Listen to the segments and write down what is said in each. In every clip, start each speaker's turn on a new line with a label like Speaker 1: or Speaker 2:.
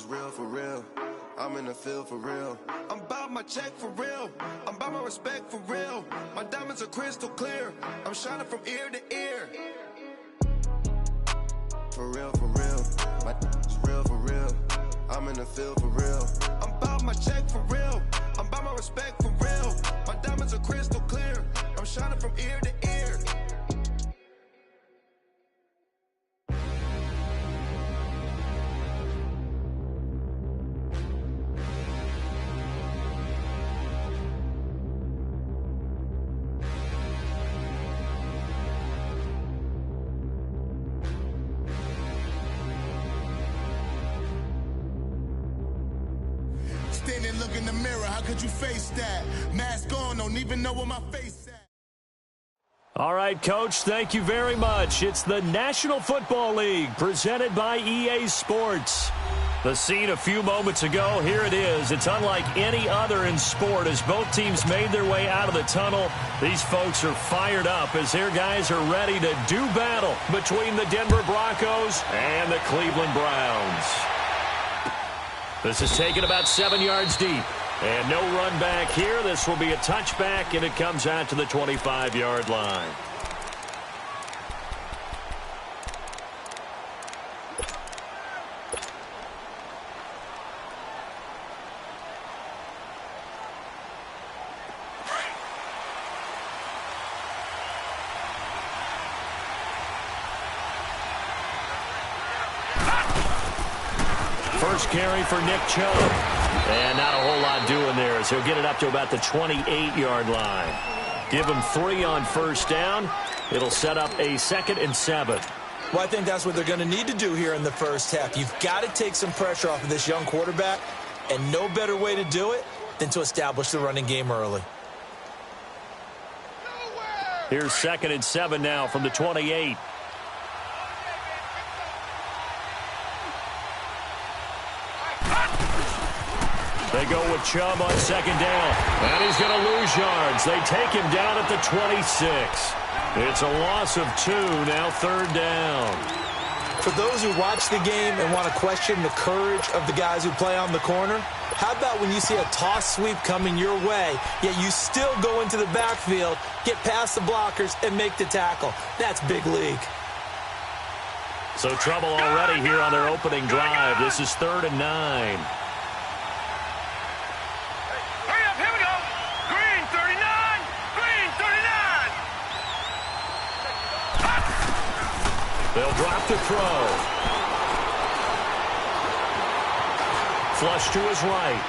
Speaker 1: It's real for real. I'm in the field for real. I'm about my check for real. I'm about my respect for real. My diamonds are crystal clear. I'm shining from ear to ear. For real, for real. My it's real for real. I'm in the field for real. I'm about my check for real. I'm about my respect for real. My diamonds are crystal clear. I'm shining from ear to ear.
Speaker 2: Stand and look in the mirror, how could you face that? Mask on, don't even know where my face at.
Speaker 3: All right, Coach, thank you very much. It's the National Football League presented by EA Sports. The scene a few moments ago, here it is. It's unlike any other in sport as both teams made their way out of the tunnel. These folks are fired up as their guys are ready to do battle between the Denver Broncos and the Cleveland Browns. This is taken about 7 yards deep. And no run back here. This will be a touchback, and it comes out to the 25-yard line. First carry for Nick Chubb. And not a whole lot doing there as he'll get it up to about the 28-yard line. Give him 3 on first down. It'll set up a 2nd and 7.
Speaker 4: Well, I think that's what they're going to need to do here in the first half. You've got to take some pressure off of this young quarterback, and no better way to do it than to establish the running game early.
Speaker 3: Here's 2nd and 7 now from the 28. They go with Chubb on 2nd down. And he's going to lose yards. They take him down at the 26. It's a loss of 2, now 3rd down.
Speaker 4: For those who watch the game and want to question the courage of the guys who play on the corner, how about when you see a toss sweep coming your way, yet you still go into the backfield, get past the blockers, and make the tackle? That's big league.
Speaker 3: So trouble already here on their opening drive. This is 3rd and 9. They'll drop the throw. Flush to his right.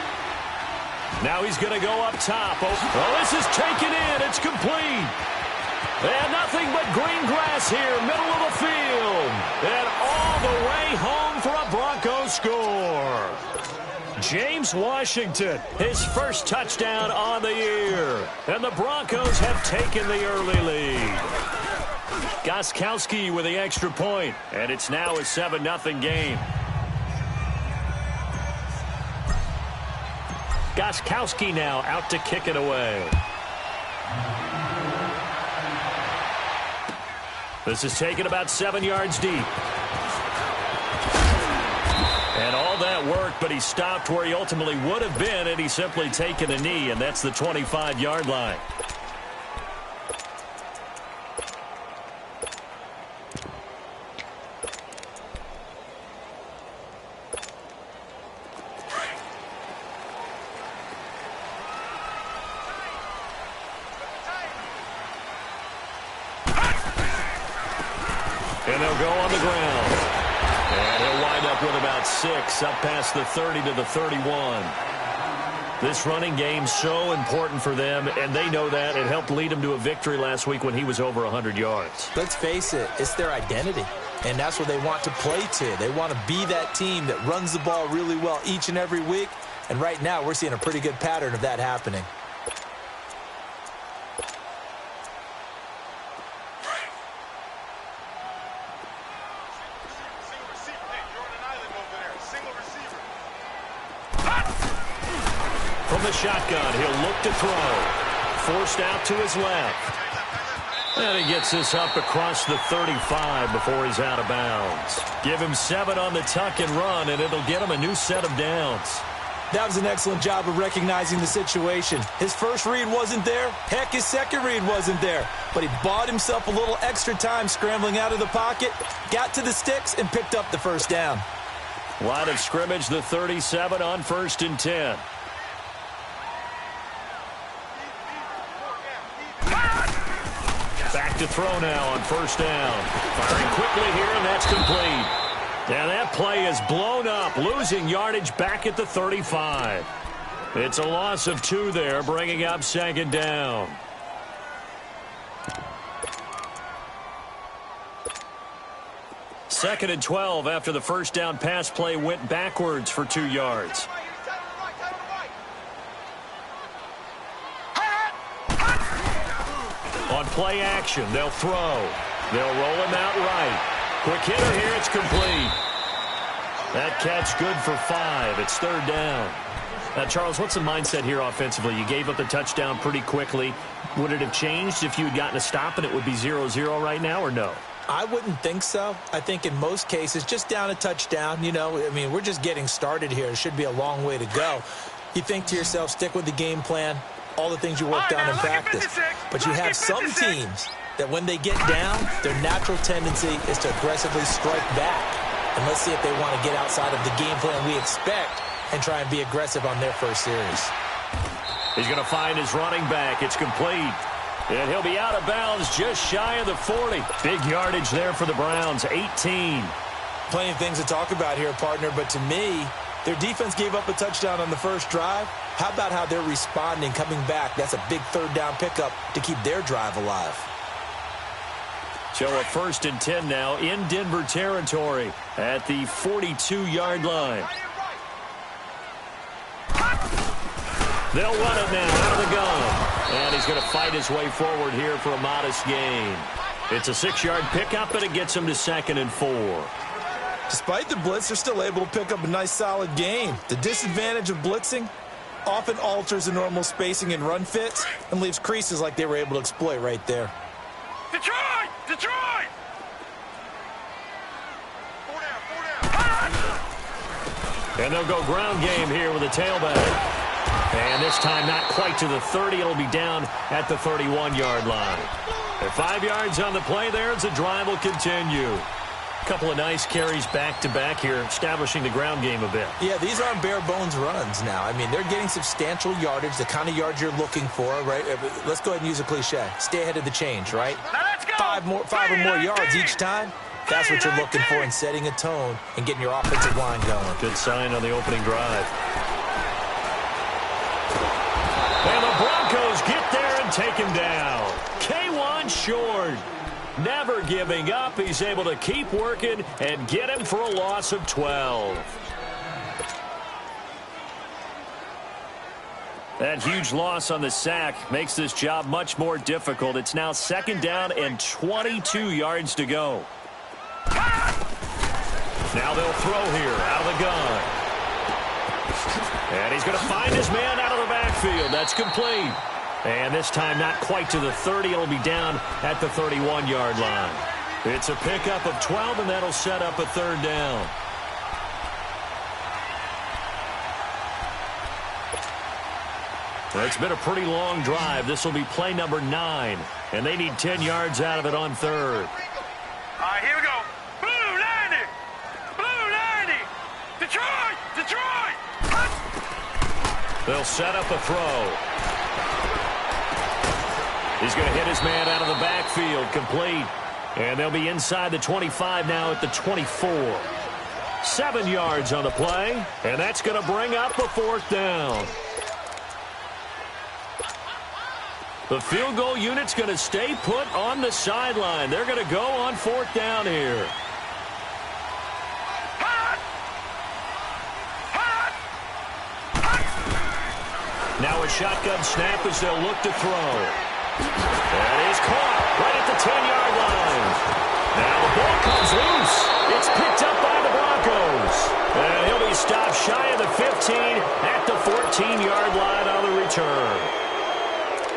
Speaker 3: Now he's going to go up top. Oh, this is taken in. It's complete. And nothing but green grass here, middle of the field. And all the way home for a Broncos score. James Washington, his first touchdown on the year. And the Broncos have taken the early lead. Gostkowski with the extra point, and it's now a 7-0 game. Gostkowski now out to kick it away. This is taken about 7 yards deep. And all that work, but he stopped where he ultimately would have been had he simply taken a knee, and that's the 25-yard line. And they'll go on the ground. And he'll wind up with about 6 up past the 30 to the 31. This running game's so important for them, and they know that. It helped lead them to a victory last week when he was over 100 yards.
Speaker 4: Let's face it, it's their identity, and that's what they want to play to. They want to be that team that runs the ball really well each and every week, and right now we're seeing a pretty good pattern of that happening.
Speaker 3: From the shotgun, he'll look to throw. Forced out to his left. And he gets this up across the 35 before he's out of bounds. Give him 7 on the tuck and run, and it'll get him a new set of downs.
Speaker 4: That was an excellent job of recognizing the situation. His first read wasn't there. Heck, his second read wasn't there. But he bought himself a little extra time scrambling out of the pocket, got to the sticks, and picked up the first down.
Speaker 3: Line of scrimmage, the 37 on 1st and 10. Back to throw now on 1st down. Firing quickly here, and that's complete. And that play is blown up, losing yardage back at the 35. It's a loss of 2 there, bringing up 2nd down. Second and 12 after the first down pass play went backwards for 2 yards. On play action, they'll throw. They'll roll him out right. Quick hitter here, it's complete. That catch good for 5. It's 3rd down. Now, Charles, what's the mindset here offensively? You gave up the touchdown pretty quickly. Would it have changed if you had gotten a stop and it would be 0-0 right now, or no?
Speaker 4: I wouldn't think so. I think in most cases, just down a touchdown, we're just getting started here. It should be a long way to go. You think to yourself, stick with the game plan, all the things you worked on in practice. But you have some teams that when they get down, their natural tendency is to aggressively strike back. And let's see if they want to get outside of the game plan we expect and try and be aggressive on their first series.
Speaker 3: He's going to find his running back. It's complete. And he'll be out of bounds just shy of the 40. Big yardage there for the Browns, 18.
Speaker 4: Plenty of things to talk about here, partner, but to me, their defense gave up a touchdown on the first drive. How about how they're responding, coming back? That's a big 3rd down pickup to keep their drive alive.
Speaker 3: So a 1st and 10 now in Denver territory at the 42-yard line. They'll run it now out of the gun. And he's going to fight his way forward here for a modest gain. It's a 6-yard pickup, and it gets him to 2nd and 4.
Speaker 4: Despite the blitz, they're still able to pick up a nice, solid gain. The disadvantage of blitzing often alters the normal spacing and run fits and leaves creases like they were able to exploit right there.
Speaker 5: Detroit! Detroit!
Speaker 3: And they'll go ground game here with a tailback. And this time not quite to the 30. It'll be down at the 31-yard line. And 5 yards on the play there as the drive will continue. A couple of nice carries back-to-back here, establishing the ground game a bit.
Speaker 4: Yeah, these aren't bare-bones runs now. They're getting substantial yardage, the kind of yards you're looking for, right? Let's go ahead and use a cliche. Stay ahead of the change, right?
Speaker 5: Now let's go.
Speaker 4: 5 or more yards each time. That's what you're looking for in setting a tone and getting your offensive line going.
Speaker 3: Good sign on the opening drive. And the Broncos get there and take him down. K1 short. Never giving up. He's able to keep working and get him for a loss of 12. That huge loss on the sack makes this job much more difficult. It's now 2nd down and 22 yards to go. Now they'll throw here out of the gun. And he's going to find his man out of the backfield. That's complete. And this time not quite to the 30. It'll be down at the 31-yard line. It's a pickup of 12, and that'll set up a 3rd down. Well, it's been a pretty long drive. This will be play number 9, and they need 10 yards out of it on 3rd.
Speaker 5: All right, here we go. Blue 90! Blue 90! Detroit! Detroit!
Speaker 3: They'll set up a throw. He's going to hit his man out of the backfield, complete. And they'll be inside the 25 now at the 24. 7 yards on the play, and that's going to bring up a 4th down. The field goal unit's going to stay put on the sideline. They're going to go on 4th down here. Now a shotgun snap as they'll look to throw. And he's caught right at the 10-yard line. Now the ball comes loose. It's picked up by the Broncos. And he'll be stopped shy of the 15 at the 14-yard line on the return.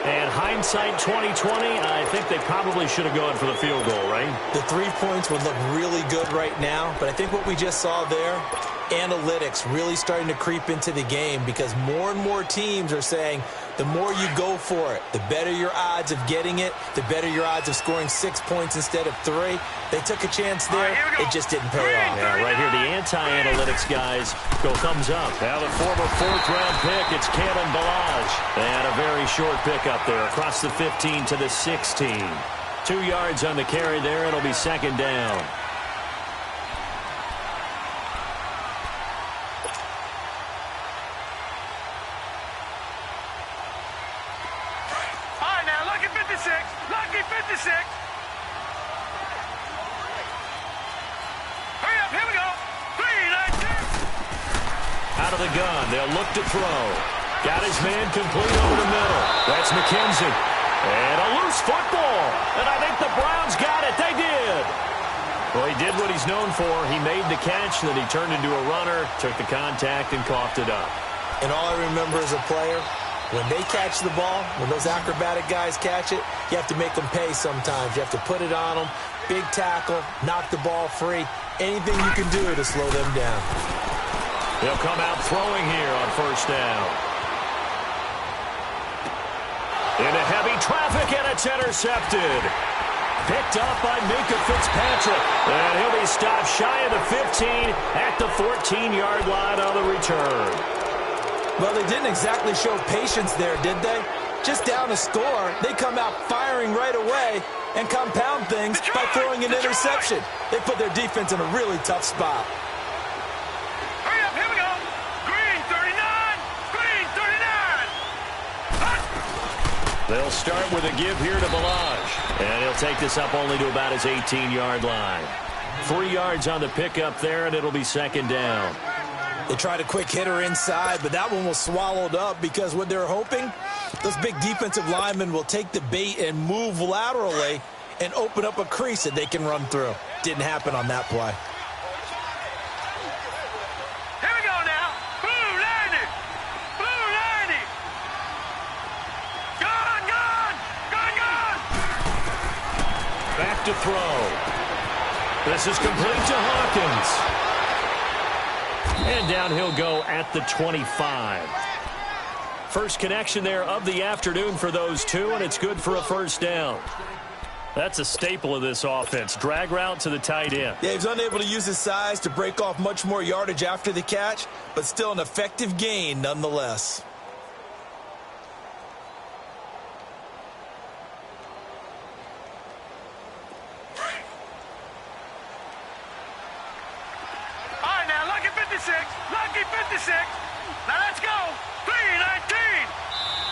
Speaker 3: And hindsight 2020, I think they probably should have gone for the field goal, right?
Speaker 4: The 3 points would look really good right now, but I think what we just saw there, analytics really starting to creep into the game because more and more teams are saying the more you go for it, the better your odds of getting it, the better your odds of scoring 6 points instead of 3. They took a chance there. It just didn't pay off.
Speaker 3: Yeah, right here, the anti-analytics guys go thumbs up. Now the former 4th-round pick, it's Kalen Ballage. And a very short pickup there across the 15 to the 16. 2 yards on the carry there. It'll be second down.
Speaker 5: Lucky 56. Hurry up, here we go. 3-19.
Speaker 3: Out of the gun, they'll look to throw. Got his man complete over the middle. That's McKenzie. And a loose football. And I think the Browns got it. They did. Well, he did what he's known for. He made the catch, then he turned into a runner, took the contact, and coughed it up.
Speaker 4: And all I remember as a player, when they catch the ball, when those acrobatic guys catch it, you have to make them pay sometimes. You have to put it on them, big tackle, knock the ball free, anything you can do to slow them down.
Speaker 3: They'll come out throwing here on first down. Into heavy traffic, and it's intercepted. Picked up by Minka Fitzpatrick. And he'll be stopped shy of the 15 at the 14-yard line on the return.
Speaker 4: Well, they didn't exactly show patience there, did they? Just down a score, they come out firing right away and compound things by throwing an interception. They put their defense in a really tough spot.
Speaker 5: Hurry up, here we go. Green 39, Green 39.
Speaker 3: They'll start with a give here to Ballage. And he'll take this up only to about his 18-yard line. 3 yards on the pickup there, and it'll be second down.
Speaker 4: They tried a quick hitter inside, but that one was swallowed up because what they're hoping, those big defensive linemen will take the bait and move laterally and open up a crease that they can run through. Didn't happen on that play.
Speaker 5: Here we go now. Blue 90. Blue 90. Gone, gone. Gone, gone.
Speaker 3: Back to throw. This is complete to Hawkins. And down he'll go at the 25. First connection there of the afternoon for those two, and it's good for a first down. That's a staple of this offense. Drag route to the tight end.
Speaker 4: Yeah, he's unable to use his size to break off much more yardage after the catch, but still an effective gain nonetheless.
Speaker 5: Lucky 56. Now let's go. 3-19.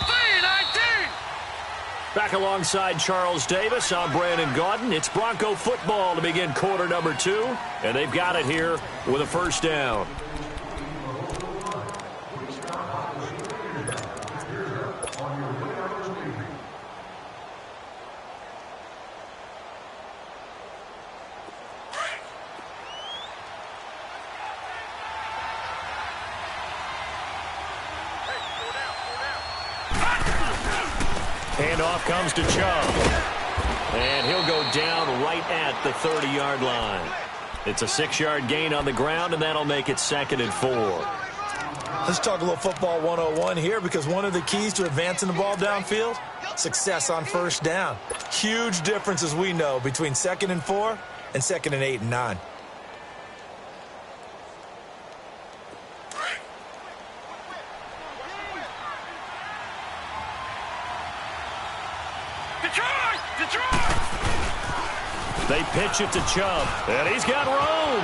Speaker 5: 3-19.
Speaker 3: Back alongside Charles Davis, I'm Brandon Gaudin. It's Bronco football to begin quarter number 2. And they've got it here with a first down. Handoff comes to Chubb. And he'll go down right at the 30-yard line. It's a 6-yard gain on the ground, and that'll make it 2nd and 4.
Speaker 4: Let's talk a little football 101 here, because one of the keys to advancing the ball downfield, success on first down. Huge difference, as we know, between 2nd and 4 and 2nd and 8 and 9.
Speaker 3: They pitch it to Chubb, and he's got room.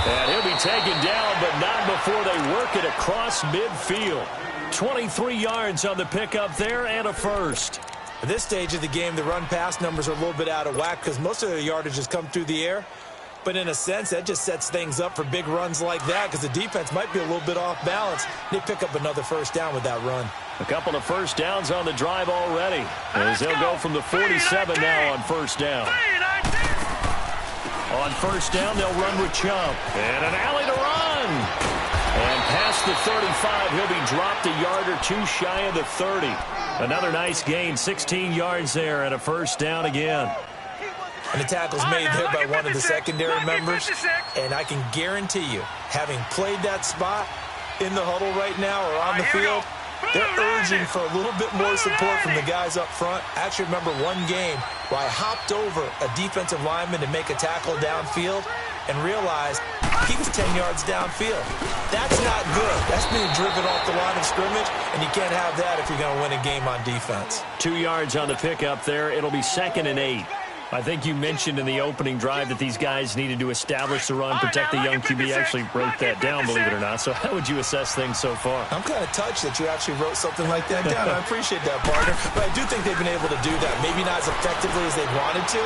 Speaker 3: And he'll be taken down, but not before they work it across midfield. 23 yards on the pickup there and a first.
Speaker 4: At this stage of the game, the run-pass numbers are a little bit out of whack because most of the yardage has come through the air. But in a sense, that just sets things up for big runs like that because the defense might be a little bit off balance. They pick up another first down with that run.
Speaker 3: A couple of first downs on the drive already. As they'll go from the 47 now on first down. On first down, they'll run with Chubb. And an alley to run. And past the 35. He'll be dropped a yard or two shy of the 30. Another nice gain, 16 yards there, and a first down again.
Speaker 4: And the tackle's made there by one of the secondary members. And I can guarantee you, having played that spot in the huddle right now or on the field, they're urging for a little bit more support from the guys up front. I actually remember one game where I hopped over a defensive lineman to make a tackle downfield and realized he was 10 yards downfield. That's not good. That's being driven off the line of scrimmage, and you can't have that if you're going to win a game on defense.
Speaker 3: 2 yards on the pickup there. It'll be 2nd and 8. I think you mentioned in the opening drive that these guys needed to establish the run, protect the young QB. I actually wrote that down, believe it or not. So how would you assess things so far?
Speaker 4: I'm kind of touched that you actually wrote something like that down. I appreciate that, partner. But I do think they've been able to do that. Maybe not as effectively as they wanted to,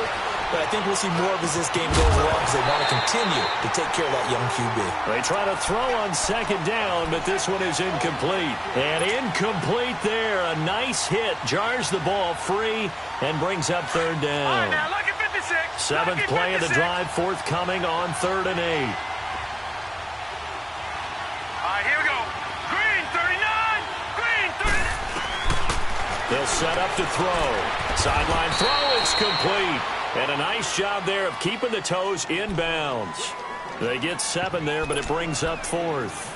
Speaker 4: but I think we'll see more of as this game goes along because they want to continue to take care of that young QB.
Speaker 3: They try to throw on 2nd down, but this one is incomplete. And incomplete there. A nice hit. Jars the ball free and brings up 3rd down. 7th play of the drive, forthcoming on 3rd and 8.
Speaker 5: All right, here we go. Green, 39. Green, 39.
Speaker 3: They'll set up to throw. Sideline throw, it's complete. And a nice job there of keeping the toes inbounds. They get 7 there, but it brings up 4th.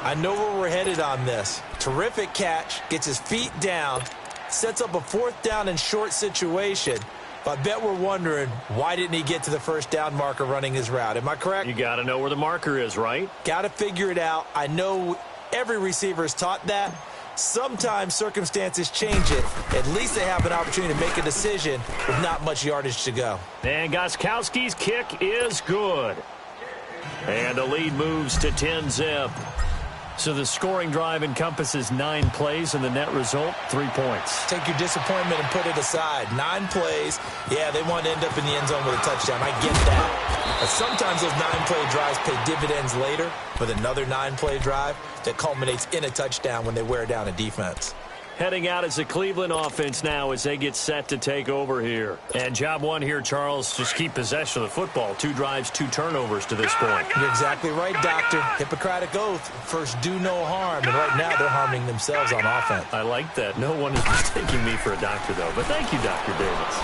Speaker 4: I know where we're headed on this. Terrific catch, gets his feet down, sets up a 4th down and short situation. I bet we're wondering, why didn't he get to the 1st down marker running his route? Am I correct?
Speaker 3: You got to know where the marker is, right?
Speaker 4: Got to figure it out. I know every receiver is taught that. Sometimes circumstances change it. At least they have an opportunity to make a decision with not much yardage to go.
Speaker 3: And Gostkowski's kick is good. And the lead moves to 10-zip. So the scoring drive encompasses 9 plays, and the net result, 3 points.
Speaker 4: Take your disappointment and put it aside. 9 plays. Yeah, they want to end up in the end zone with a touchdown. I get that. But sometimes those 9-play drives pay dividends later with another 9-play drive that culminates in a touchdown when they wear down a defense.
Speaker 3: Heading out as the Cleveland offense now as they get set to take over here. And job one here, Charles, just keep possession of the football. 2 drives, 2 turnovers to this point.
Speaker 4: You're exactly right, Doctor. Hippocratic oath. First, do no harm. And right now, they're harming themselves on offense.
Speaker 3: I like that. No one is mistaking me for a doctor, though. But thank you, Dr. Davis.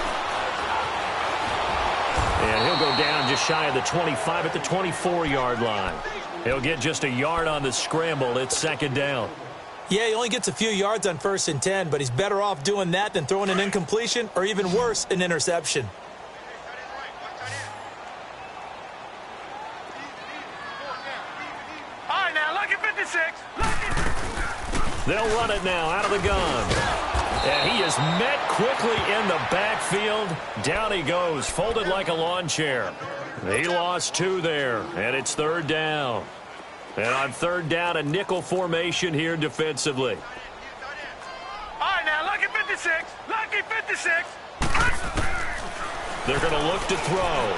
Speaker 3: And he'll go down just shy of the 25 at the 24-yard line. He'll get just a yard on the scramble. It's 2nd down.
Speaker 4: Yeah, he only gets a few yards on 1st and 10, but he's better off doing that than throwing an incompletion or even worse, an interception.
Speaker 5: All right, now, lucky 56.
Speaker 3: They'll run it now out of the gun. And he is met quickly in the backfield. Down he goes, folded like a lawn chair. He lost 2 there, and it's 3rd down. And on 3rd down, a nickel formation here defensively.
Speaker 5: All right, now, lucky 56. Lucky 56.
Speaker 3: They're going to look to throw.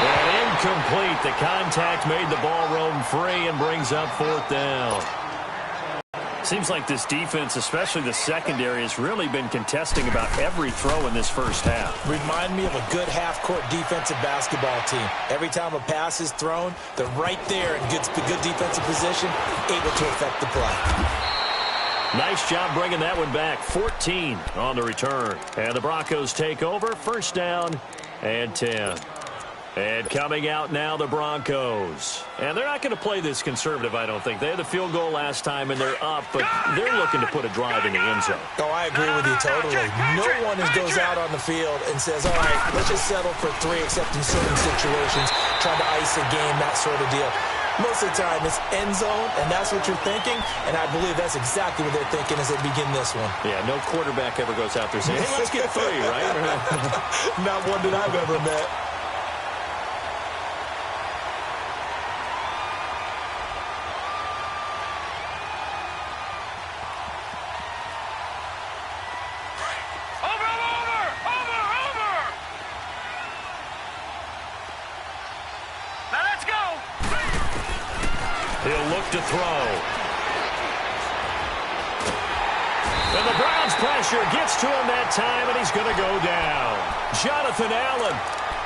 Speaker 3: And incomplete. The contact made the ball roam free and brings up 4th down. Seems like this defense, especially the secondary, has really been contesting about every throw in this first half.
Speaker 4: Remind me of a good half-court defensive basketball team. Every time a pass is thrown, they're right there in good defensive position, able to affect the play.
Speaker 3: Nice job bringing that one back. 14 on the return. And the Broncos take over. 1st down and 10. And coming out now, the Broncos. And they're not going to play this conservative, I don't think. They had the field goal last time, and they're up, but they're looking to put a drive in the end zone.
Speaker 4: Oh, I agree with you totally. No one goes out on the field and says, all right, let's just settle for 3, except in certain situations, trying to ice a game, that sort of deal. Most of the time, it's end zone, and that's what you're thinking, and I believe that's exactly what they're thinking as they begin this one.
Speaker 3: Yeah, no quarterback ever goes out there saying, hey, let's get 3, right?
Speaker 4: Not one that I've ever met.
Speaker 3: He'll look to throw. And the Browns pressure gets to him that time, and he's going to go down. Jonathan Allen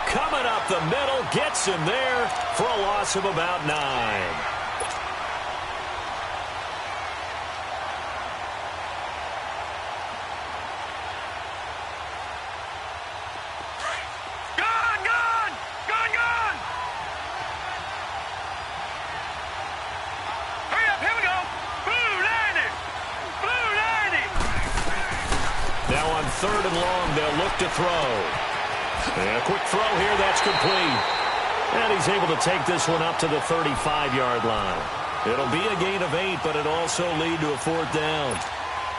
Speaker 3: coming up the middle, gets him there for a loss of about 9. 3rd and long. They'll look to throw. And a quick throw here. That's complete. And he's able to take this one up to the 35-yard line. It'll be a gain of 8, but it'll also lead to a 4th down.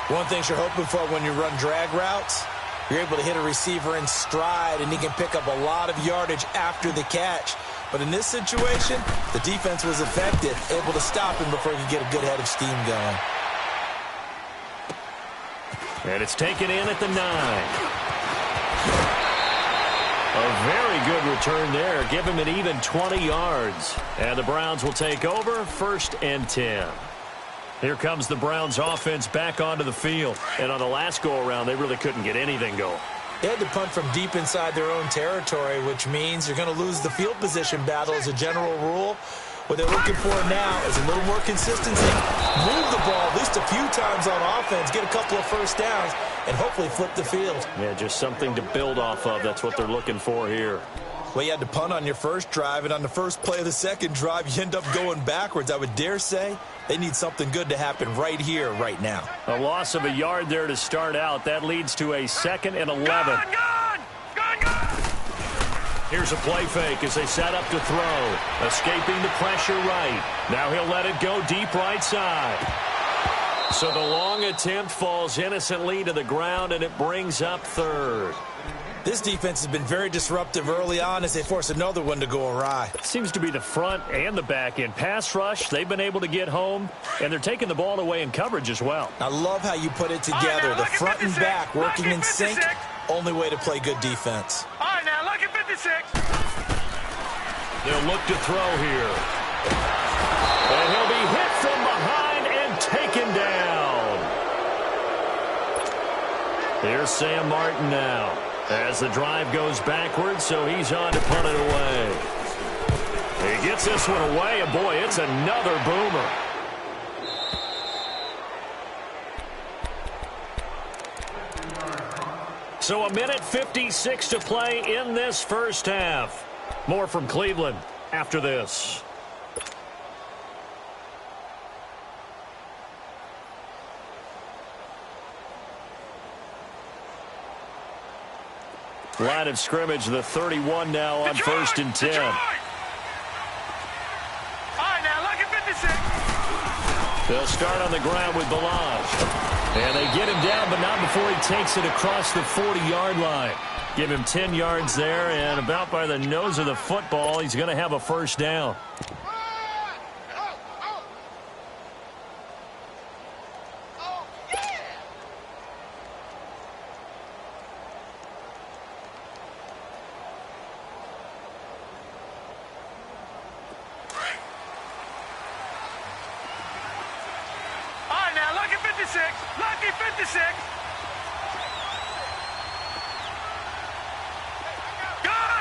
Speaker 4: One thing you're hoping for when you run drag routes, you're able to hit a receiver in stride, and he can pick up a lot of yardage after the catch. But in this situation, the defense was effective, able to stop him before he could get a good head of steam going.
Speaker 3: And it's taken in at the 9. A very good return there. Give him an even 20 yards. And the Browns will take over, 1st and 10. Here comes the Browns offense back onto the field. And on the last go-around, they really couldn't get anything going.
Speaker 4: They had to punt from deep inside their own territory, which means you're going to lose the field position battle as a general rule. What they're looking for now is a little more consistency. Move the ball at least a few times on offense, get a couple of first downs, and hopefully flip the field.
Speaker 3: Yeah, just something to build off of. That's what they're looking for here.
Speaker 4: Well, you had to punt on your first drive, and on the first play of the second drive, you end up going backwards. I would dare say they need something good to happen right here, right now.
Speaker 3: A loss of a yard there to start out. That leads to a 2nd and 11.
Speaker 5: Gone!
Speaker 3: Here's a play fake as they set up to throw. Escaping the pressure right. Now he'll let it go deep right side. So the long attempt falls innocently to the ground, and it brings up 3rd.
Speaker 4: This defense has been very disruptive early on as they force another one to go awry.
Speaker 3: Seems to be the front and the back end. Pass rush, they've been able to get home, and they're taking the ball away in coverage as well.
Speaker 4: I love how you put it together. The front and back working in sync. Only way to play good defense.
Speaker 5: All right, now, look at 56.
Speaker 3: They'll look to throw here. And he'll be hit from behind and taken down. Here's Sam Martin now. As the drive goes backwards, so he's on to punt it away. He gets this one away, and boy, it's another boomer. So a minute 56 to play in this first half. More from Cleveland after this. Line of scrimmage, the 31 now on 1st and 10.
Speaker 5: All right, now, look at 56.
Speaker 3: They'll start on the ground with Balaj. And they get him down, but not before he takes it across the 40-yard line. Give him 10 yards there, and about by the nose of the football, he's going to have a 1st down.
Speaker 5: Lucky 56. Gone.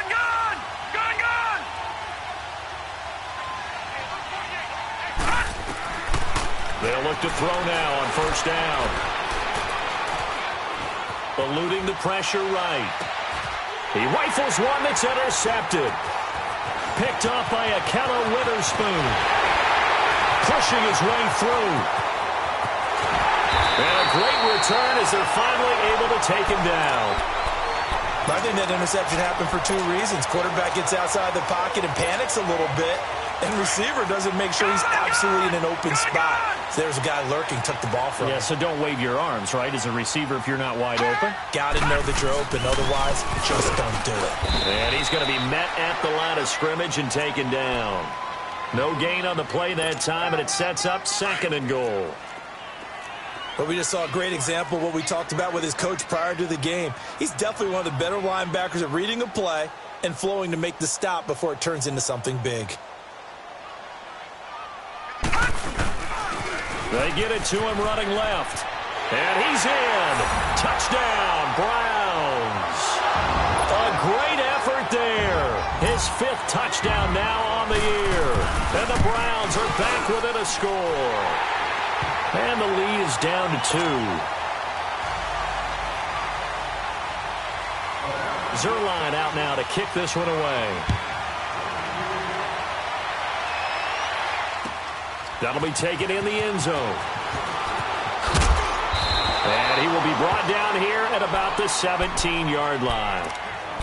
Speaker 3: They'll look to throw now on 1st down. Eluding the pressure right. He rifles one that's intercepted. Picked off by Akello Witherspoon. Pushing his way through. And a great return as they're finally able to take him down.
Speaker 4: I think that interception happened for 2 reasons. Quarterback gets outside the pocket and panics a little bit, and receiver doesn't make sure he's absolutely in an open spot. So there's a guy lurking, took the ball from him.
Speaker 3: Yeah, so don't wave your arms, right, as a receiver if you're not wide open.
Speaker 4: Got to know that you're open, otherwise just don't do it.
Speaker 3: And he's going to be met at the line of scrimmage and taken down. No gain on the play that time, and it sets up 2nd and goal.
Speaker 4: But we just saw a great example of what we talked about with his coach prior to the game. He's definitely one of the better linebackers at reading a play and flowing to make the stop before it turns into something big.
Speaker 3: They get it to him running left. And he's in. Touchdown, Browns. A great effort there. His 5th touchdown now on the year. And the Browns are back within a score. And the lead is down to 2. Zerline out now to kick this one away. That'll be taken in the end zone. And he will be brought down here at about the 17-yard line.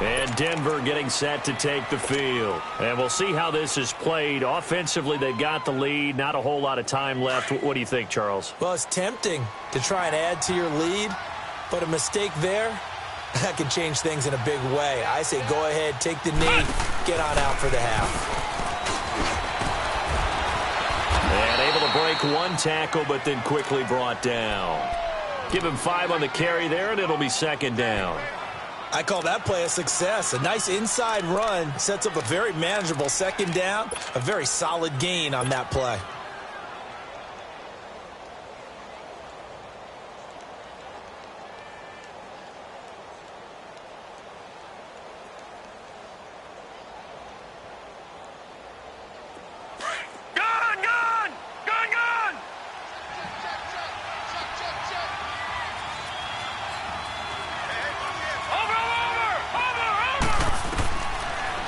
Speaker 3: And Denver getting set to take the field. And we'll see how this is played. Offensively, they've got the lead. Not a whole lot of time left. What do you think, Charles?
Speaker 4: Well, it's tempting to try and add to your lead, but a mistake there, that could change things in a big way. I say go ahead, take the knee, get on out for the half.
Speaker 3: And able to break one tackle, but then quickly brought down. Give him 5 on the carry there, and it'll be second down.
Speaker 4: I call that play a success. A nice inside run sets up a very manageable second down, a very solid gain on that play.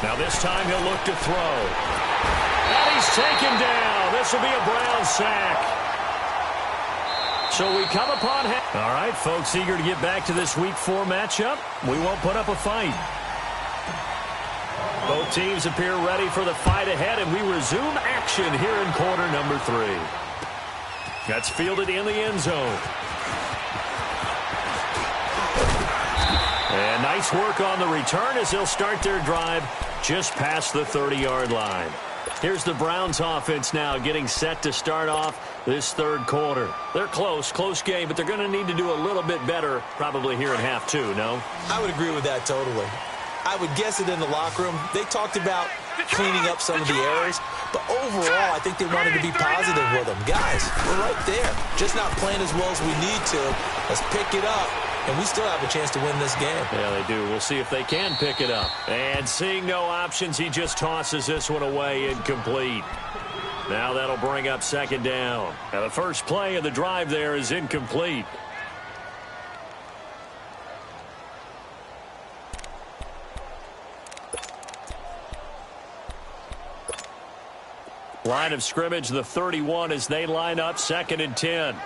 Speaker 3: Now this time he'll look to throw. And he's taken down. This will be a Brown sack. So we come upon half. All right, folks, eager to get back to this Week 4 matchup. We won't put up a fight. Both teams appear ready for the fight ahead, and we resume action here in quarter number 3. That's fielded in the end zone. And nice work on the return as they'll start their drive just past the 30-yard line. Here's the Browns offense now getting set to start off this third quarter. They're close game, but they're going to need to do a little bit better probably here in half 2, no?
Speaker 4: I would agree with that totally. I would guess it in the locker room. They talked about cleaning up some of the errors, but overall, I think they wanted to be positive with them. Guys, we're right there. Just not playing as well as we need to. Let's pick it up. And we still have a chance to win this game.
Speaker 3: Yeah, they do. We'll see if they can pick it up. And seeing no options, he just tosses this one away incomplete. Now that'll bring up second down. Now the first play of the drive there is incomplete. Line of scrimmage, the 31 as they line up second and 10.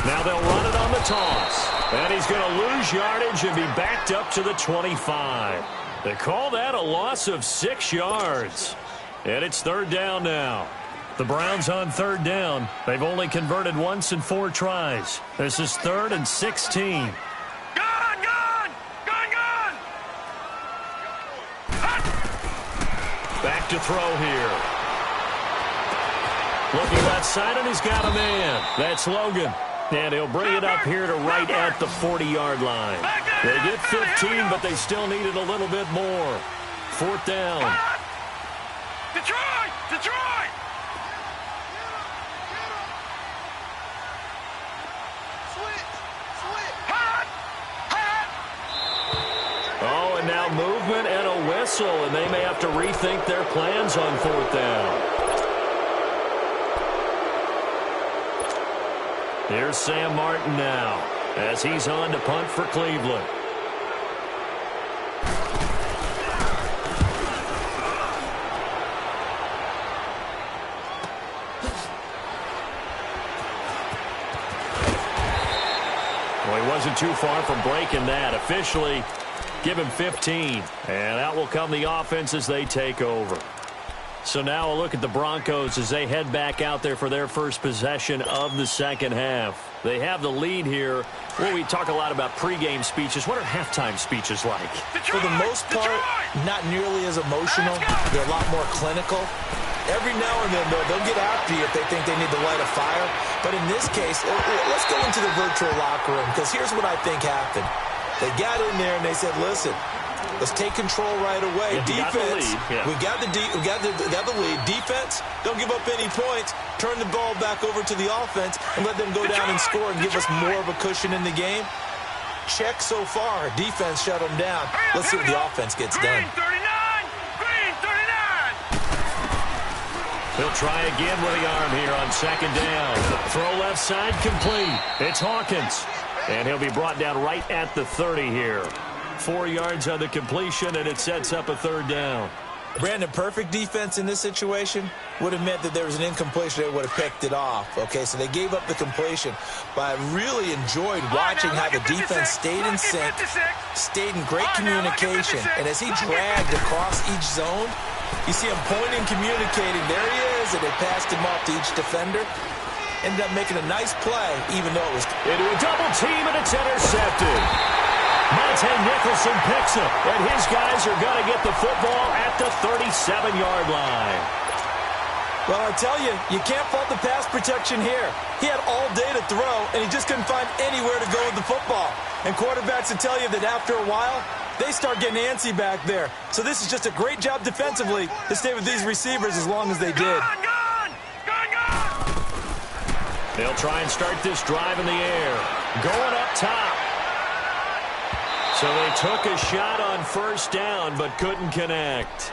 Speaker 3: Now they'll run it on the toss. And he's going to lose yardage and be backed up to the 25. They call that a loss of 6 yards. And it's third down now. The Browns on third down. They've only converted once in 4 tries. This is 3rd and 16. Back to throw here. Looking left side, and he's got a man. That's Logan. And he'll bring it up here to right at the 40-yard line. They get 15, but they still needed a little bit more. 4th down.
Speaker 5: Detroit!
Speaker 3: Oh, and now movement and a whistle, and they may have to rethink their plans on 4th down. Here's Sam Martin now as he's on to punt for Cleveland. Well, he wasn't too far from breaking that. Officially, give him 15. And out will come the offense as they take over. So now a look at the Broncos as they head back out there for their first possession of the second half. They have the lead here. Well, we talk a lot about pregame speeches. What are halftime speeches like?
Speaker 4: For the most part, not nearly as emotional. They're a lot more clinical. Every now and then, they'll get after you if they think they need to light a fire. But in this case, let's go into the virtual locker room, because here's what I think happened. They got in there and they said, listen, let's take control right away. Defense, we got the lead. Defense, don't give up any points. Turn the ball back over to the offense and let them go down and score and give us more of a cushion in the game. Check so far. Defense shut them down. Let's see what the offense gets done.
Speaker 5: Green 39.
Speaker 3: He'll try again with the arm here on second down. Throw left side complete. It's Hawkins. And he'll be brought down right at the 30 here. 4 yards on the completion, and it sets up a third down.
Speaker 4: Brandon, perfect defense in this situation would have meant that there was an incompletion that would have picked it off. Okay, so they gave up the completion. But I really enjoyed watching how the defense stayed in sync, stayed in great communication. And as he dragged across each zone, you see him pointing, communicating. There he is, and they passed him off to each defender. Ended up making a nice play, even though it was
Speaker 3: into a double team, and it's intercepted. Monte Nicholson picks it, and his guys are going to get the football at the 37-yard line.
Speaker 4: Well, I tell you, you can't fault the pass protection here. He had all day to throw, and he just couldn't find anywhere to go with the football. And quarterbacks will tell you that after a while, they start getting antsy back there. So this is just a great job defensively to stay with these receivers as long as they did.
Speaker 3: They'll try and start this drive in the air. Going up top. So they took a shot on first down, but couldn't connect.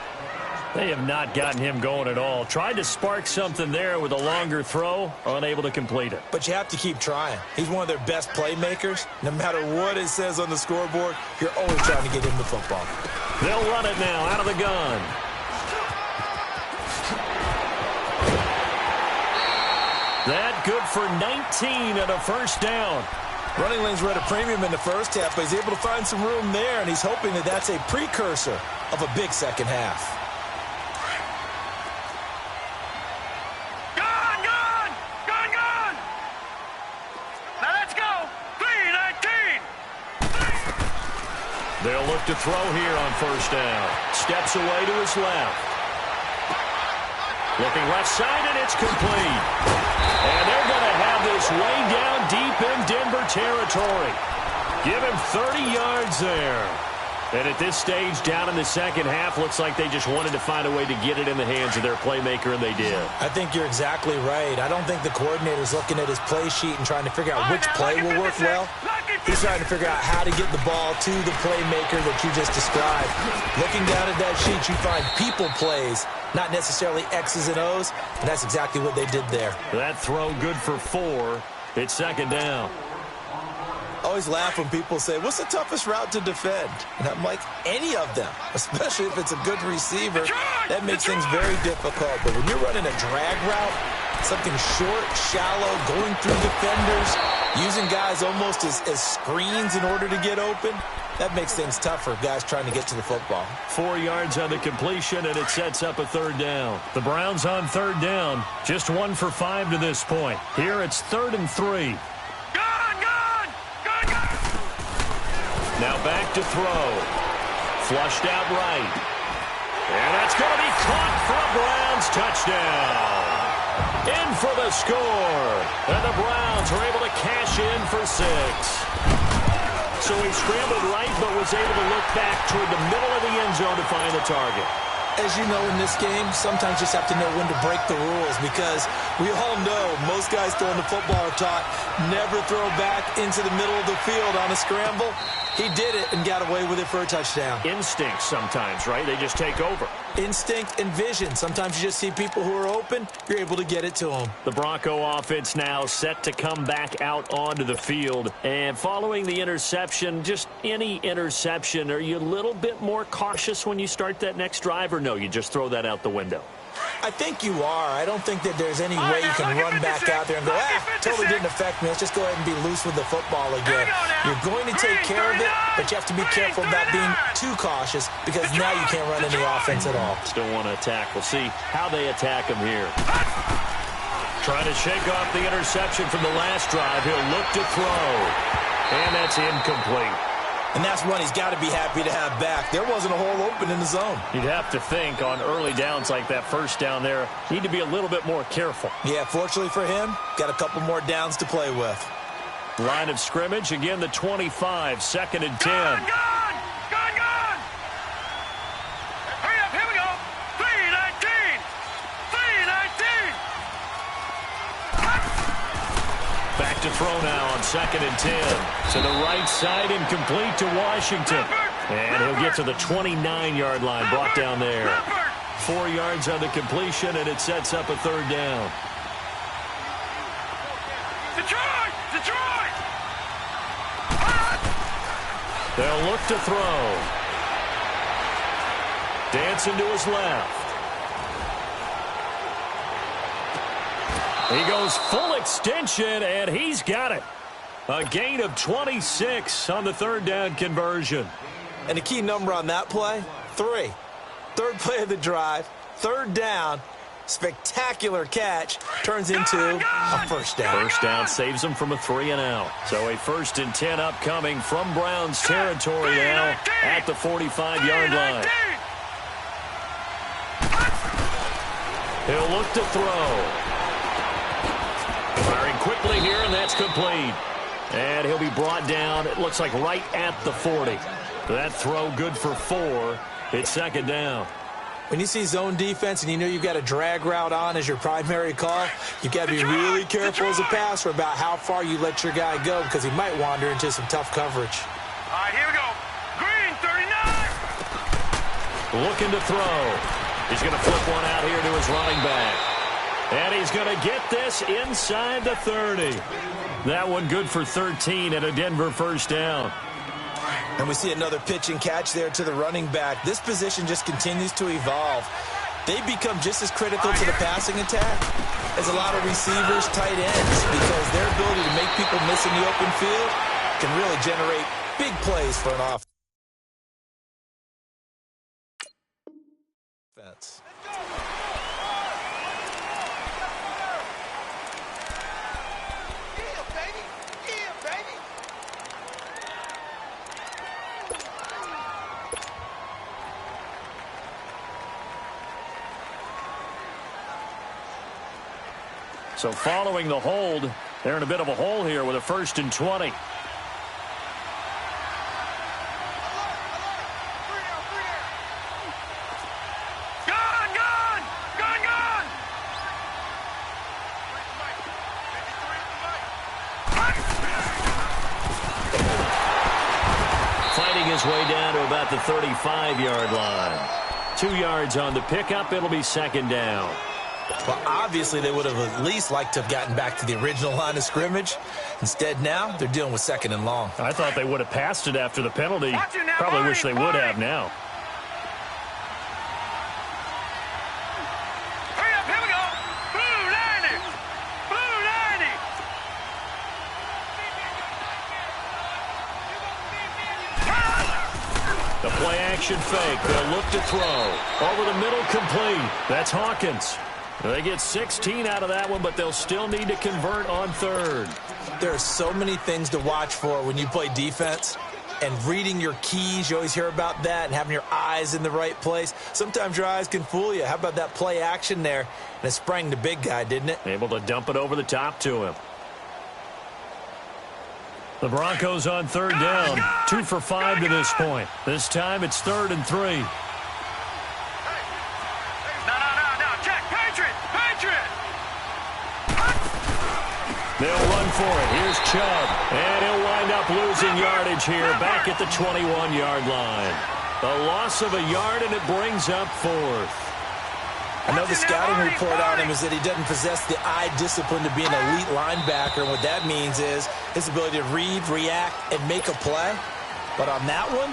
Speaker 3: They have not gotten him going at all. Tried to spark something there with a longer throw, unable to complete it.
Speaker 4: But you have to keep trying. He's one of their best playmakers. No matter what it says on the scoreboard, you're always trying to get him the football.
Speaker 3: They'll run it now out of the gun. That good for 19 and a first down.
Speaker 4: Running lanes were at a premium in the first half, but he's able to find some room there, and he's hoping that that's a precursor of a big second half.
Speaker 5: Gone! Now let's go! 3-19!
Speaker 3: They'll look to throw here on first down. Steps away to his left. Looking left side, and it's complete. And they're going to have this way down deep in Denver territory. Give him 30 yards there. And at this stage, down in the second half, looks like they just wanted to find a way to get it in the hands of their playmaker, and they did.
Speaker 4: I think you're exactly right. I don't think the coordinator's looking at his play sheet and trying to figure out which play will work well. He's trying to figure out how to get the ball to the playmaker that you just described. Looking down at that sheet, you find people plays, not necessarily X's and O's, and that's exactly what they did there.
Speaker 3: That throw good for 4. It's second down.
Speaker 4: I always laugh when people say, what's the toughest route to defend? And I'm like, any of them, especially if it's a good receiver. That makes things very difficult. But when you're running a drag route, something short, shallow, going through defenders, using guys almost as screens in order to get open, that makes things tough for guys trying to get to the football.
Speaker 3: 4 yards on the completion, and it sets up a third down. The Browns on third down, just 1 for 5 to this point. Here it's 3rd and 3. Now back to throw. Flushed out right. And that's going to be caught for a Browns touchdown. In for the score. And the Browns are able to cash in for 6. So he scrambled right, but was able to look back toward the middle of the end zone to find the target.
Speaker 4: As you know, in this game, sometimes you just have to know when to break the rules, because we all know most guys throwing the football are taught never throw back into the middle of the field on a scramble. He did it and got away with it for a touchdown.
Speaker 3: Instinct sometimes, right? They just take over.
Speaker 4: Instinct and vision. Sometimes you just see people who are open, you're able to get it to them.
Speaker 3: The Bronco offense now set to come back out onto the field. And following the interception, just any interception, are you a little bit more cautious when you start that next drive, or no, you just throw that out the window?
Speaker 4: I think you are. I don't think that there's any way you can run back out there and go, totally didn't affect me. Let's just go ahead and be loose with the football again. You're going to take care of it, but you have to be careful about being too cautious, because now you can't run any offense at all.
Speaker 3: Still want to attack. We'll see how they attack him here. Trying to shake off the interception from the last drive. He'll look to throw. And that's incomplete.
Speaker 4: And that's one he's got to be happy to have back. There wasn't a hole open in the zone.
Speaker 3: You'd have to think on early downs like that first down there, need to be a little bit more careful.
Speaker 4: Yeah, fortunately for him, got a couple more downs to play with.
Speaker 3: Line of scrimmage, again the 25, 2nd and 10.
Speaker 5: Gone! Hurry up, here we go! 3-19!
Speaker 3: Back to throw now on 2nd and 10. To the right side, incomplete to Washington. And he'll get to the 29-yard line, brought down there. 4 yards on the completion, and it sets up a third down.
Speaker 5: Detroit!
Speaker 3: They'll look to throw. Johnson to his left. He goes full extension, and he's got it. A gain of 26 on the third down conversion.
Speaker 4: And the key number on that play, 3. Third play of the drive, third down, spectacular catch, turns into a first down.
Speaker 3: First down saves them from a 3-and-out. So a 1st and 10 upcoming from Browns territory now at the 45-yard line. He'll look to throw. Firing quickly here, and that's complete. And he'll be brought down, it looks like right at the 40. That throw good for 4. It's second down.
Speaker 4: When you see zone defense and you know you've got a drag route on as your primary call, you've got to be really careful as a passer about how far you let your guy go because he might wander into some tough coverage.
Speaker 5: All right, here we go. Green, 39.
Speaker 3: Looking to throw. He's going to flip one out here to his running back. And he's going to get this inside the 30. That one good for 13 and a Denver first down.
Speaker 4: And we see another pitch and catch there to the running back. This position just continues to evolve. They become just as critical to the passing attack as a lot of receivers, tight ends, because their ability to make people miss in the open field can really generate big plays for an offense.
Speaker 3: So following the hold, they're in a bit of a hole here with a 1st and 20. Fighting his way down to about the 35-yard line. 2 yards on the pickup. It'll be second down.
Speaker 4: Well, obviously, they would have at least liked to have gotten back to the original line of scrimmage. Instead, now, they're dealing with 2nd and long.
Speaker 3: I thought they would have passed it after the penalty. Probably wish they would have now.
Speaker 5: Hurry up, here we go. Blue 90. Blue 90.
Speaker 3: The play action fake. They'll look to throw. Over the middle, complete. That's Hawkins. They get 16 out of that one, but they'll still need to convert on 3rd.
Speaker 4: There are so many things to watch for when you play defense. And reading your keys, you always hear about that, and having your eyes in the right place. Sometimes your eyes can fool you. How about that play action there? And it sprang the big guy, didn't it?
Speaker 3: Able to dump it over the top to him. The Broncos on 3rd down. 2 for 5 to this point. This time it's 3rd and 3. They'll run for it. Here's Chubb. And he'll wind up losing yardage here back at the 21-yard line. A loss of a yard, and it brings up 4th.
Speaker 4: I know the scouting report on him is that he doesn't possess the eye discipline to be an elite linebacker. And what that means is his ability to read, react, and make a play. But on that one,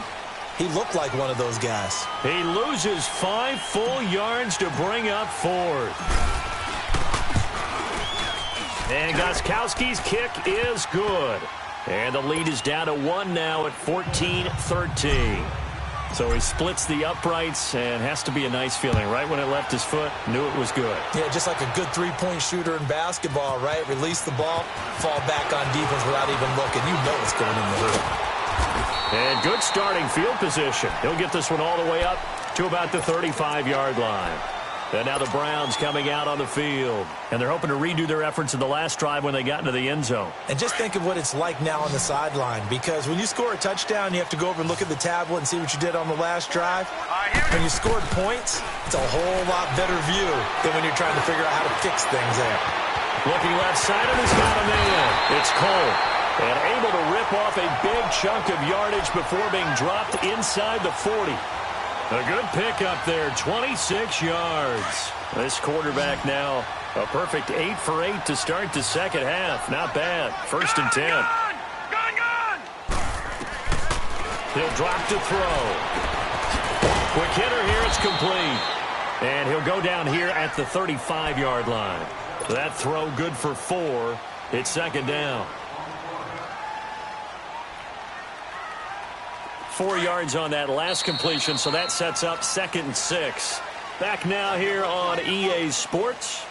Speaker 4: he looked like one of those guys.
Speaker 3: He loses 5 full yards to bring up 4th. And Gostkowski's kick is good. And the lead is down to 1 now at 14-13. So he splits the uprights, and has to be a nice feeling. Right when it left his foot, knew it was good.
Speaker 4: Yeah, just like a good three-point shooter in basketball, right? Release the ball, fall back on defense without even looking. You know it's going in the hoop.
Speaker 3: And good starting field position. He'll get this one all the way up to about the 35-yard line. And now the Browns coming out on the field. And they're hoping to redo their efforts in the last drive when they got into the end zone.
Speaker 4: And just think of what it's like now on the sideline. Because when you score a touchdown, you have to go over and look at the tablet and see what you did on the last drive. When you scored points, it's a whole lot better view than when you're trying to figure out how to fix things there.
Speaker 3: Looking left side, and he's got a man. It's Cole. And able to rip off a big chunk of yardage before being dropped inside the 40. A good pickup there, 26 yards. This quarterback now, a perfect 8 for 8 to start the second half. Not bad. 1st and 10. He'll drop to throw. Quick hitter here. It's It's complete. And he'll go down here at the 35-yard line. That throw good for 4. It's second down. 4 yards on that last completion, so that sets up 2nd and 6. Back now here on EA Sports.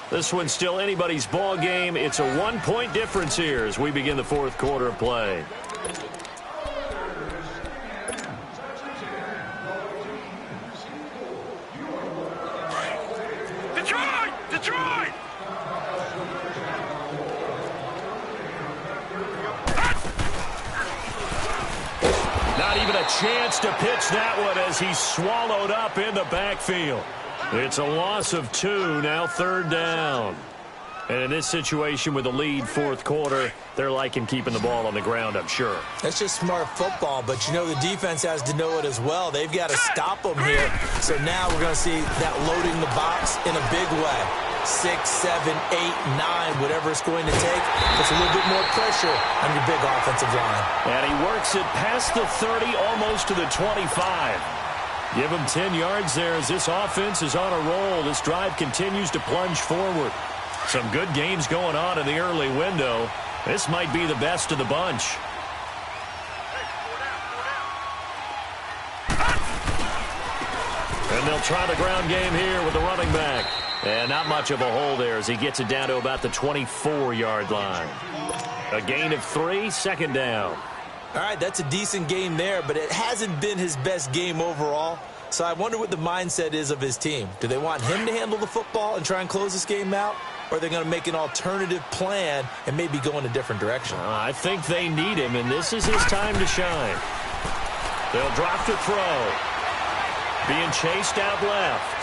Speaker 3: This one's still anybody's ball game. It's a 1-point difference here as we begin the 4th quarter of play.
Speaker 5: Detroit! Detroit!
Speaker 3: Not even a chance to pitch that one as he's swallowed up in the backfield. It's a loss of 2, now 3rd down. And in this situation with the lead 4th quarter, they're liking keeping the ball on the ground, I'm sure.
Speaker 4: That's just smart football, but you know the defense has to know it as well. They've got to stop them here. So now we're going to see that loading the box in a big way. 6, 7, 8, 9, whatever it's going to take. Puts a little bit more pressure on your big offensive line.
Speaker 3: And he works it past the 30, almost to the 25. Give him 10 yards there as this offense is on a roll. This drive continues to plunge forward. Some good games going on in the early window. This might be the best of the bunch. And they'll try the ground game here with the running back. And not much of a hole there as he gets it down to about the 24-yard line. A gain of 3, 2nd down.
Speaker 4: All right, that's a decent game there, but it hasn't been his best game overall. So I wonder what the mindset is of his team. Do they want him to handle the football and try and close this game out? Or are they going to make an alternative plan and maybe go in a different direction?
Speaker 3: I think they need him, and this is his time to shine. They'll drop to throw. Being chased out left.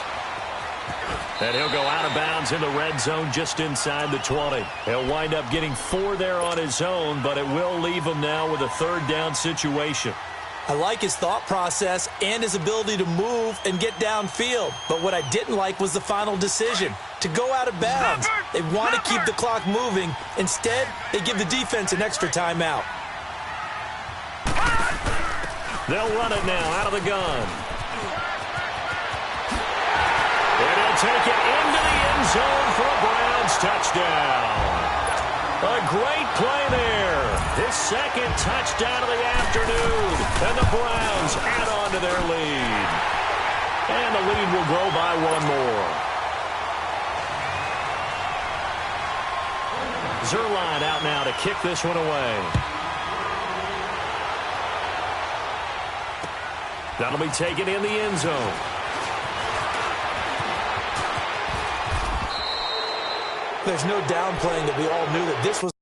Speaker 3: And he'll go out of bounds in the red zone just inside the 20. He'll wind up getting 4 there on his own, but it will leave him now with a 3rd down situation.
Speaker 4: I like his thought process and his ability to move and get downfield. But what I didn't like was the final decision, to go out of bounds. They want to keep the clock moving. Instead, they give the defense an extra timeout.
Speaker 3: They'll run it now out of the gun. And he'll take it into the end zone for a Browns touchdown. A great play there. His 2nd touchdown of the afternoon. And the Browns add on to their lead. And the lead will grow by 1 more. Zerline out now to kick this one away. That'll be taken in the end zone.
Speaker 4: There's no downplaying that we all knew that this was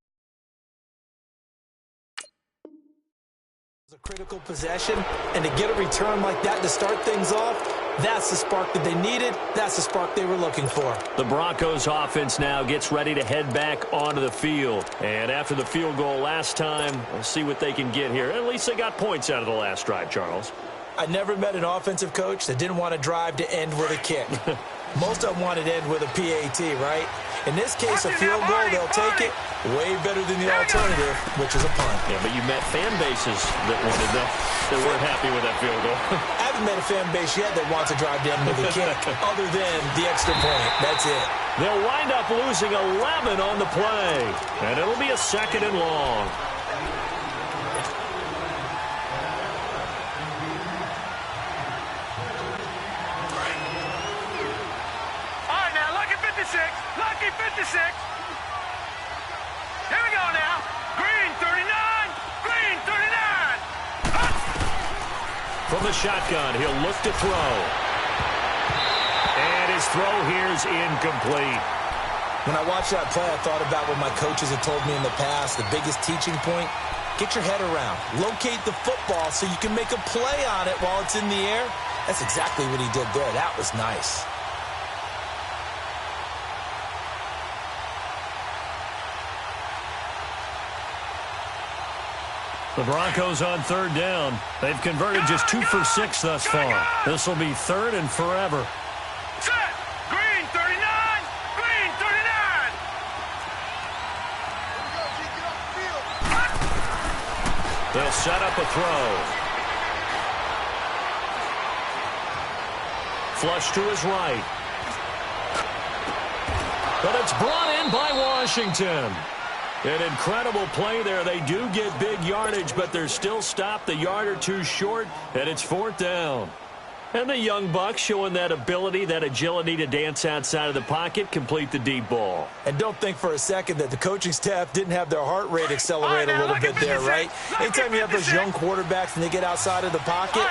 Speaker 4: a critical possession, and to get a return like that to start things off, that's the spark that they needed. That's the spark they were looking for.
Speaker 3: The Broncos offense now gets ready to head back onto the field. And after the field goal last time, we'll see what they can get here. At least they got points out of the last drive, Charles.
Speaker 4: I never met an offensive coach that didn't want to drive to end with a kick. Most of them wanted to end with a PAT, right? In this case, a field goal, they'll take it. Way better than the alternative, which is a punt.
Speaker 3: Yeah, but you met fan bases that wanted that. They weren't happy with that field goal.
Speaker 4: I haven't met a fan base yet that wants to drive to end with a kick, other than the extra point. That's it.
Speaker 3: They'll wind up losing 11 on the play. And it'll be a 2nd and long.
Speaker 5: Lucky 56. Here we go now. Green 39. Green 39.
Speaker 3: From the shotgun, he'll look to throw. And his throw here's incomplete.
Speaker 4: When I watched that play, I thought about what my coaches had told me in the past. The biggest teaching point, get your head around. Locate the football so you can make a play on it while it's in the air. That's exactly what he did there. That was nice.
Speaker 3: The Broncos on 3rd down. They've converted just 2 for 6 thus far. This will be 3rd and forever.
Speaker 5: Set. Green 39. Green 39.
Speaker 3: They'll set up a throw. flush to his right. But it's brought in by Washington. An incredible play there. They do get big yardage, but they're still stopped a yard or two short, and it's 4th down. And the young buck showing that ability, that agility to dance outside of the pocket, complete the deep ball.
Speaker 4: And don't think for a second that the coaching staff didn't have their heart rate accelerate a little bit there, right? Anytime you have those young quarterbacks and they get outside of the pocket,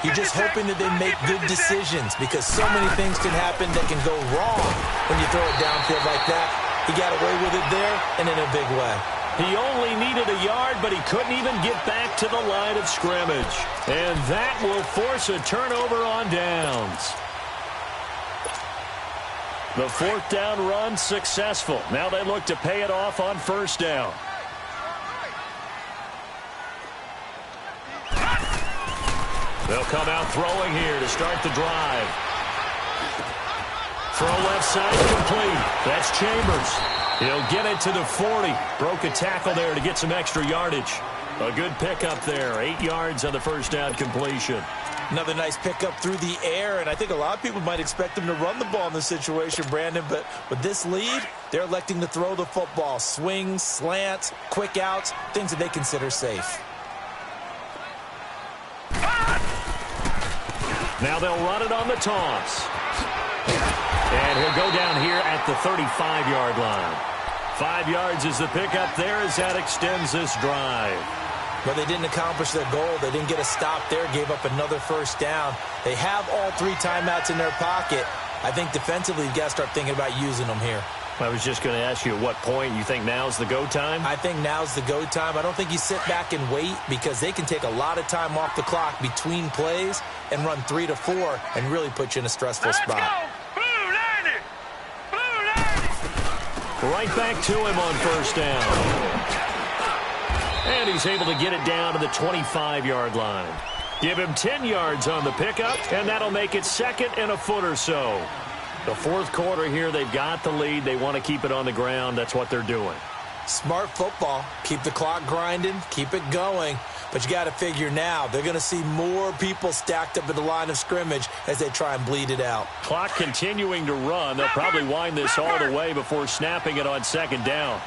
Speaker 4: you're just hoping that they make good decisions because so many things can happen that can go wrong when you throw it downfield like that. He got away with it there and in a big way.
Speaker 3: He only needed a yard, but he couldn't even get back to the line of scrimmage. And that will force a turnover on downs. The 4th down run successful. Now they look to pay it off on 1st down. They'll come out throwing here to start the drive. Throw left side complete. That's Chambers. He'll get it to the 40. Broke a tackle there to get some extra yardage. A good pickup there. 8 yards on the 1st down completion.
Speaker 4: Another nice pickup through the air, and I think a lot of people might expect him to run the ball in this situation, Brandon, but with this lead, they're electing to throw the football. Swings, slants, quick outs, things that they consider safe.
Speaker 3: Now they'll run it on the toss. And he'll go down here at the 35-yard line. 5 yards is the pickup there as that extends this drive.
Speaker 4: But they didn't accomplish their goal. They didn't get a stop there, gave up another 1st down. They have all 3 timeouts in their pocket. I think defensively you've got to start thinking about using them here.
Speaker 3: I was just going to ask you at what point you think now's the go time?
Speaker 4: I think now's the go time. I don't think you sit back and wait because they can take a lot of time off the clock between plays and run 3 to 4 and really put you in a stressful spot.
Speaker 5: Go.
Speaker 3: Right back to him on 1st down. And he's able to get it down to the 25-yard line. Give him 10 yards on the pickup, and that'll make it 2nd and a foot or so. The 4th quarter here, they've got the lead. They want to keep it on the ground. That's what they're doing.
Speaker 4: Smart football. Keep the clock grinding. Keep it going. But you got to figure now they're going to see more people stacked up at the line of scrimmage as they try and bleed it out.
Speaker 3: Clock continuing to run. They'll probably wind this all the way before snapping it on 2nd down.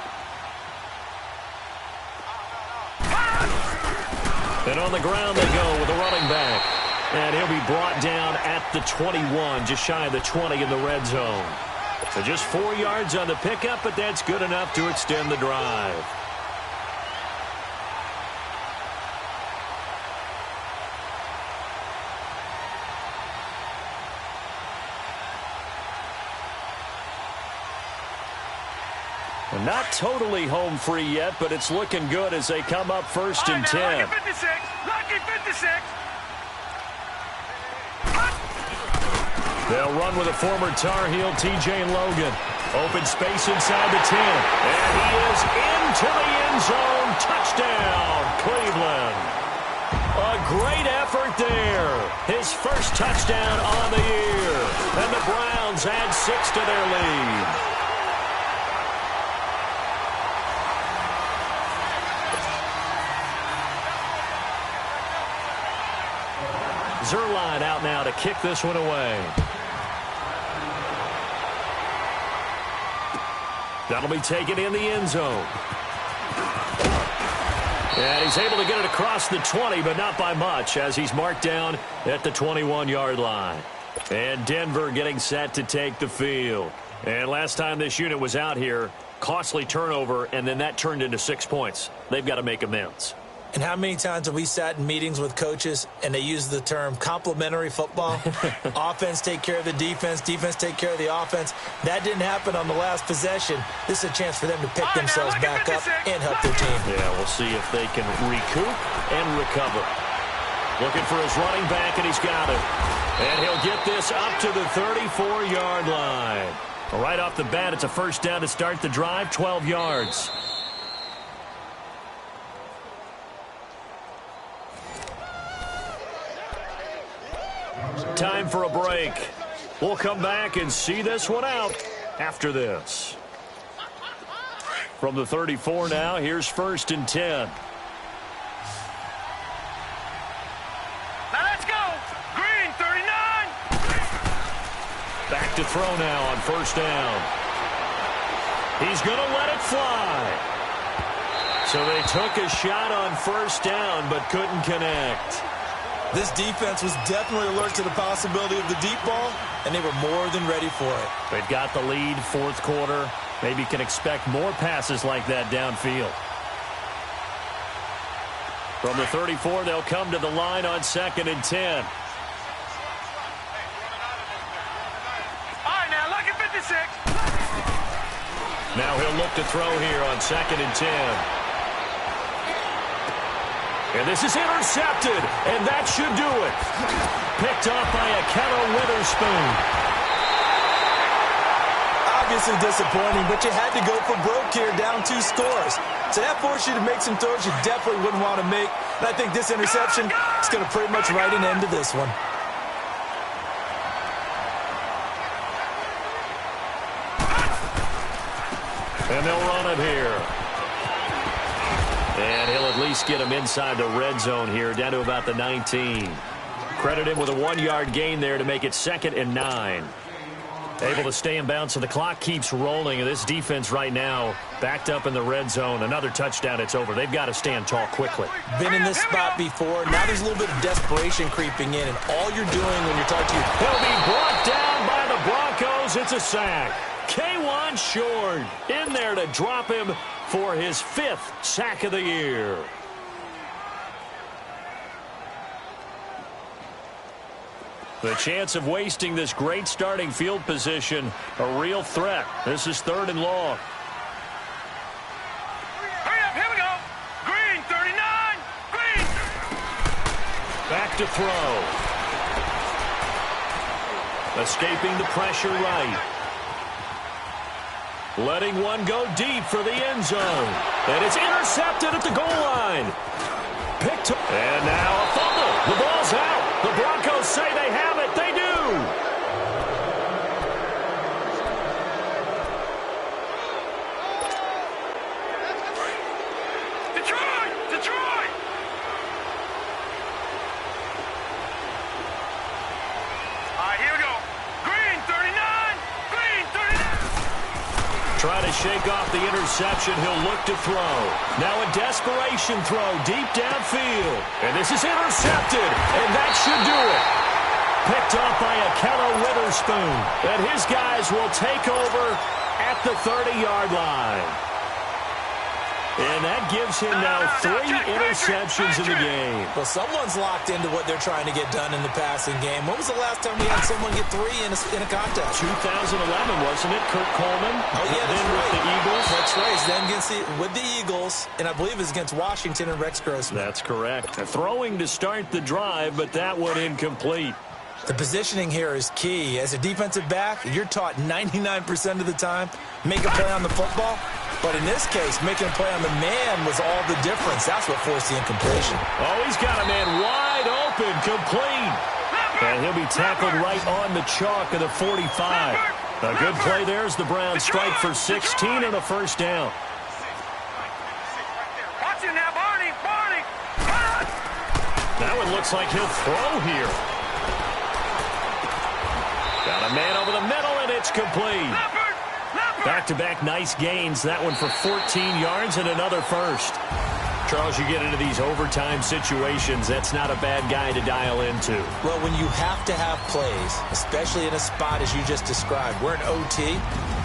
Speaker 3: And on the ground they go with a running back. And he'll be brought down at the 21, just shy of the 20 in the red zone. So just 4 yards on the pickup, but that's good enough to extend the drive. Not totally home free yet, but it's looking good as they come up 1st and 10.
Speaker 5: Lucky 56. Lucky 56.
Speaker 3: They'll run with a former Tar Heel, T.J. Logan. Open space inside the 10. And he is into the end zone. Touchdown, Cleveland. A great effort there. His first touchdown on the year. And the Browns add 6 to their lead. Zerline out now to kick this one away. That'll be taken in the end zone. And he's able to get it across the 20, but not by much, as he's marked down at the 21-yard line. And Denver getting set to take the field. And last time this unit was out here, costly turnover, and then that turned into 6 points. They've got to make amends.
Speaker 4: And how many times have we sat in meetings with coaches and they use the term complementary football? Offense take care of the defense, defense take care of the offense. That didn't happen on the last possession. This is a chance for them to pick themselves back up and help their team.
Speaker 3: Yeah, we'll see if they can recoup and recover. Looking for his running back, and he's got it. And he'll get this up to the 34-yard line. Right off the bat, it's a 1st down to start the drive, 12 yards. Time for a break. We'll come back and see this one out after this. From the 34 now, here's 1st and 10.
Speaker 5: Now let's go. Green, 39.
Speaker 3: to throw now on first down. He's going to let it fly. So they took a shot on first down but couldn't connect.
Speaker 4: This defense was definitely alert to the possibility of the deep ball, and they were more than ready for it.
Speaker 3: They've got the lead, fourth quarter. Maybe can expect more passes like that downfield. From the 34, they'll come to the line on 2nd and 10.
Speaker 5: All right, now, look at 56.
Speaker 3: Now he'll look to throw here on 2nd and 10. And this is intercepted, and that should do it. Picked off by Akello Witherspoon.
Speaker 4: Obviously disappointing, but you had to go for broke here, down 2 scores. So that forced you to make some throws you definitely wouldn't want to make. And I think this interception is going to pretty much write an end to this one.
Speaker 3: And they'll run it here. And he'll at least get him inside the red zone here, down to about the 19. Credit him with a 1-yard gain there to make it 2nd and 9. Able to stay in bounds, so the clock keeps rolling. And this defense right now backed up in the red zone. Another touchdown, it's over. They've got to stand tall quickly.
Speaker 4: Been in this spot before. Now there's a little bit of desperation creeping in. And all you're doing when you're talking to your...
Speaker 3: He'll be brought down by the Broncos. It's a sack. K1 Short in there to drop him for his 5th sack of the year. The chance of wasting this great starting field position, a real threat. This is 3rd and long.
Speaker 5: Hurry up, here we go. Green, 39. Green.
Speaker 3: Back to throw. Escaping the pressure right. Letting one go deep for the end zone. And it's intercepted at the goal line. Picked up. And now a fumble. The ball's out. The Broncos say they have it. They do.
Speaker 5: Detroit! Detroit! All right, here we go. Green, 39. Green, 39.
Speaker 3: Try to shake off the interception. He'll look to throw. Now a desperation throw deep downfield. And this is intercepted. And that should do it. Picked off by Akello Witherspoon. And his guys will take over at the 30-yard line. And that gives him now 3 interceptions in the game.
Speaker 4: Well, someone's locked into what they're trying to get done in the passing game. When was the last time we had someone get 3 in a contest?
Speaker 3: 2011, wasn't it? Kurt Coleman.
Speaker 4: Oh, yeah, that's
Speaker 3: then
Speaker 4: right.
Speaker 3: with the Eagles.
Speaker 4: That's right. Then with the Eagles, and I believe it's against Washington and Rex Grossman.
Speaker 3: That's correct. Throwing to start the drive, but that one incomplete.
Speaker 4: The positioning here is key. As a defensive back, you're taught 99% of the time, make a play on the football. But in this case, making a play on the man was all the difference. That's what forced the incompletion.
Speaker 3: Oh, he's got a man wide open, complete. And he'll be tackled right on the chalk of the 45. A good play there as the Browns strike for 16 and a first down.
Speaker 5: Watch it now, Barney. Barney.
Speaker 3: That one looks like he'll throw here. Got a man over the middle, and it's complete. Back-to-back nice gains. That one for 14 yards and another first. Charles, you get into these overtime situations, that's not a bad guy to dial into.
Speaker 4: Well, when you have to have plays, especially in a spot as you just described, we're in OT,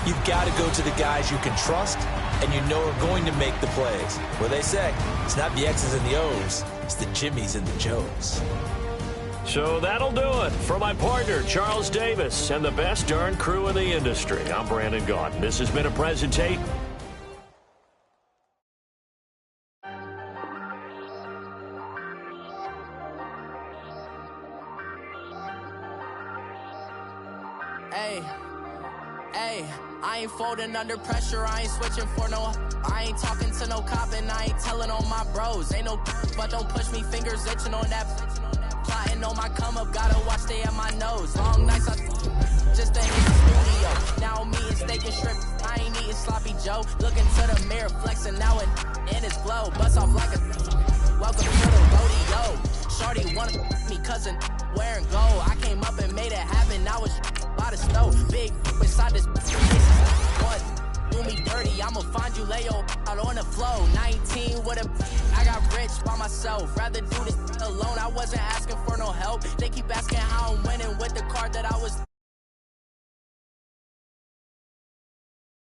Speaker 4: you've got to go to the guys you can trust and you know are going to make the plays. Well, they say, it's not the X's and the O's, it's the Jimmys and the Joes.
Speaker 3: So that'll do it for my partner, Charles Davis, and the best darn crew in the industry. I'm Brandon Gaudin. This has been a presentation.
Speaker 6: Hey, I ain't folding under pressure, I ain't switching for no. I ain't talking to no cop and I ain't telling on my bros. Ain't no, but don't push me, fingers itching on that. Plotting on my come up, gotta watch stay at my nose. Long nights, I just ain't in the studio. Now I'm eating steak and shrimp, I ain't eating sloppy Joe. Looking to the mirror, flexing now and in his glow. Bust off like a welcome to the rodeo. Shorty wanna me cousin wearing gold. I came up and made it happen, now it's by the stove. big inside this what? Do me dirty, I'ma find you Leo out on the flow. 19 with a I got rich by myself. Rather do this alone. I wasn't asking for no help. They keep asking how